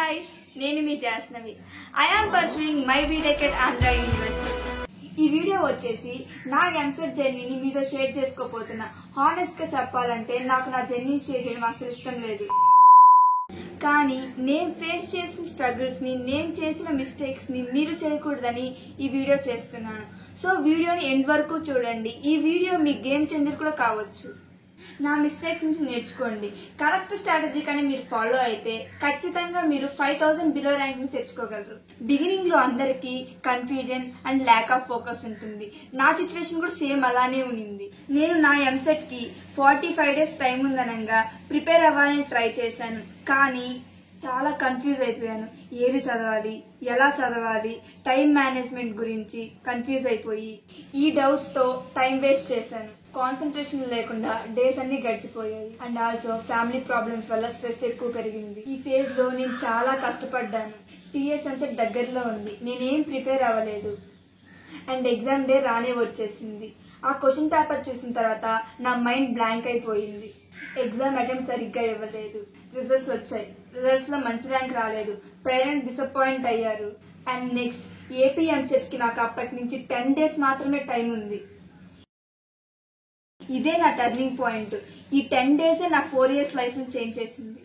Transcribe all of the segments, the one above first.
guys, నేను మీ Jashnavi. I am pursuing my BTech at Andhra University. ఈ video వచ్చేసి నా ఎంసెట్ జర్నీని మీతో షేర్ చేసుకోబోతున్నా. హానెస్ట్ గా చెప్పాలంటే నాకు నా జర్నీ షేర్ చేయడం అసలు ఇష్టం లేదు. కానీ నేను ఫేస్ చేసిన స్ట్రగుల్స్ ని, నేను చేసిన మిస్టేక్స్ ని మీరు చేయకూడదని ఈ వీడియో చేస్తున్నాను. సో వీడియోని ఎండ్ వరకు చూడండి. ఈ వీడియో మీ గేమ్ చేంజర్ కూడా కావచ్చు. నా మిస్టేక్స్ నుంచి నేర్చుకోండి. కరెక్ట్ స్ట్రాటజీ కానీ మీరు ఫాలో అయితే ఖచ్చితంగా మీరు 5000 బిలో ర్యాంక్ ని తెచ్చుకోగలరు. బిగినింగ్ లో అందరికి confusion and lack of focus ఉంటుంది. నా సిచ్యువేషన్ కూడా సేమ్ అలానే ఉంది. నేను నా ఎంసెట్ కి 45 డేస్ టైం ఉందనంగా ప్రిపేర్ అవ్వాలని ట్రై చేశాను. కానీ చాలా కన్ఫ్యూజ్ అయిపోయాను. ఏది చదవాలి, ఎలా చదవాలి, టైం మేనేజ్మెంట్ గురించి కన్ఫ్యూజ్ అయిపోయి ఈ డౌట్స్ తో టైం వేస్ట్ చేశాను. కాన్సన్ట్రేషన్ లేకుండా డేస్ అన్ని గడిచిపోయాయి. అండ్ ఆల్సో ఫ్యామిలీ ప్రాబ్లమ్స్ వల్ల స్ట్రెస్ ఎక్కువ పెరిగింది. ఈ ఫేజ్ లో నేను చాలా కష్టపడ్డాను. టీఎస్ ఎంసెట్ దగ్గరలో ఉంది. నేనేం ప్రిపేర్ అవ్వలేదు. అండ్ ఎగ్జామ్ డే రానే వచ్చేసింది. ఆ క్వశ్చన్ పేపర్ చూసిన తర్వాత నా మైండ్ బ్లాంక్ అయిపోయింది. ఎగ్జామ్ అటెంప్ట్ సరిగ్గా ఇవ్వలేదు. రిజల్ట్స్ వచ్చాయి. రిజల్ట్స్ లో మంచి ర్యాంక్ రాలేదు. పేరెంట్స్ డిసప్పాయింట్ అయ్యారు. అండ్ నెక్స్ట్ ఏపీ ఎంసెట్ కి నాకు అప్పటి నుంచి 10 డేస్ మాత్రమే టైం ఉంది. ఇదే నా టర్నింగ్ పాయింట్. ఈ 10 డేసే నా 4 years లైఫ్ ని చేంజ్ చేసింది.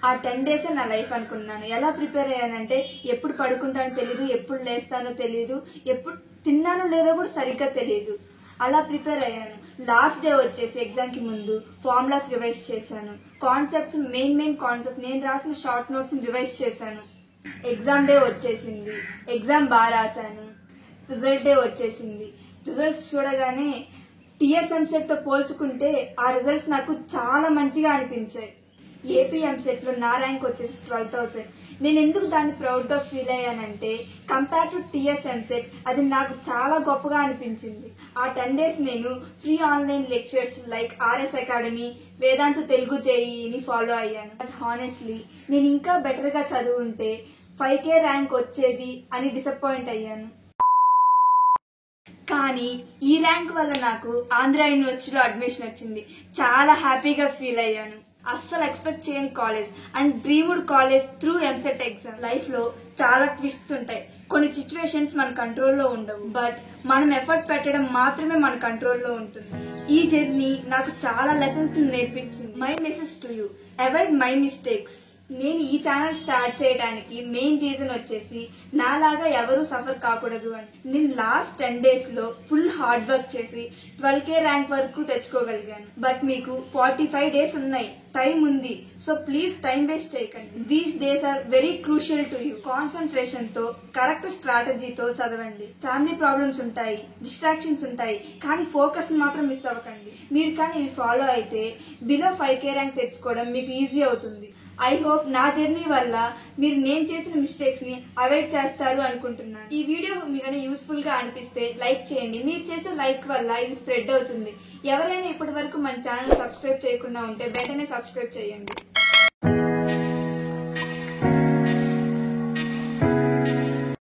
ఆ 10 డేసే నా లైఫ్ అనుకున్నాను. ఎలా ప్రిపేర్ అయ్యానంటే ఎప్పుడు పడుకుంటానో తెలీదు, ఎప్పుడు లేస్తానో తెలీదు, ఎప్పుడు తిన్నానో లేదో కూడా సరిగ్గా తెలీదు. అలా ప్రిపేర్ అయ్యాను. లాస్ట్ డే వచ్చేసి ఎగ్జామ్ కి ముందు ఫార్ములాస్ రివైజ్ చేశాను. కాన్సెప్ట్స్ మెయిన్ కాన్సెప్ట్ నేను రాసిన షార్ట్ నోట్స్ ని రివైజ్ చేశాను. ఎగ్జామ్ డే వచ్చేసింది. ఎగ్జామ్ బాగా రాశాను. రిజల్ట్ డే వచ్చేసింది. రిజల్ట్స్ చూడగానే టీఎస్ ఎంసెట్ తో పోల్చుకుంటే ఆ రిజల్ట్స్ నాకు చాలా మంచిగా అనిపించాయి. ఏపీ ఎంసెట్ లో నా ర్యాంక్ వచ్చేసి 12,000. నేను ఎందుకు దాన్ని ప్రౌడ్ గా ఫీల్ అయ్యానంటే కంపేర్ టు టీఎస్ ఎంసెట్ అది నాకు చాలా గొప్పగా అనిపించింది. ఆ 10 డేస్ నేను free online lectures like RS Academy, Vedantu Telugu జేఈని ఫాలో అయ్యాను. బట్ హానెస్ట్లీ నేను ఇంకా బెటర్ గా చదువుంటే 5K ర్యాంక్ వచ్చేది అని డిసప్పాయింట్ అయ్యాను. కానీ ఈ ర్యాంక్ వల్ల నాకు ఆంధ్ర యూనివర్సిటీలో అడ్మిషన్ వచ్చింది. చాలా హ్యాపీగా ఫీల్ అయ్యాను. అస్సలు ఎక్స్పెక్ట్ చేయని college and dreamed college through EAMCET exam. Life లో చాలా ట్విస్ట్స్ ఉంటాయి. కొన్ని సిచ్యువేషన్స్ మన కంట్రోల్లో ఉండవు. బట్ మనం ఎఫర్ట్ పెట్టడం మాత్రమే మన కంట్రోల్లో ఉంటుంది. ఈ జర్నీ నాకు చాలా లెసన్స్ నేర్పించింది. My message to you, avoid my mistakes. నేను ఈ ఛానల్ స్టార్ట్ చేయడానికి మెయిన్ రీజన్ వచ్చేసి నాలాగా ఎవరు సఫర్ కాకూడదు అని. నేను లాస్ట్ 10 డేస్ లో ఫుల్ హార్డ్ వర్క్ చేసి 12K ర్యాంక్ వరకు తెచ్చుకోగలిగాను. బట్ మీకు 45 డేస్ ఉన్నాయి, టైం ఉంది. సో ప్లీజ్ టైం వేస్ట్ చేయకండి. These days are very crucial to you. Concentration తో కరెక్ట్ స్ట్రాటజీతో చదవండి. ఫ్యామిలీ ప్రాబ్లమ్స్ ఉంటాయి, డిస్ట్రాక్షన్స్ ఉంటాయి, కానీ ఫోకస్ ని మాత్రం మిస్ అవ్వకండి. మీరు కానీ ఇవి ఫాలో అయితే బిలో 5K ర్యాంక్ తెచ్చుకోవడం మీకు ఈజీ అవుతుంది. ఐ హోప్ నా జర్నీ వల్ల మీరు నేను చేసిన మిస్టేక్స్ ని అవాయిడ్ చేస్తారు అనుకుంటున్నాను. ఈ వీడియో మీకు యూస్ఫుల్ గా అనిపిస్తే లైక్ చేయండి. మీరు చేసే లైక్ వల్ల ఇది స్ప్రెడ్ అవుతుంది. ఎవరైనా ఇప్పటి వరకు మన ఛానల్ సబ్స్క్రైబ్ చేయకుండా ఉంటే వెంటనే సబ్స్క్రైబ్ చేయండి.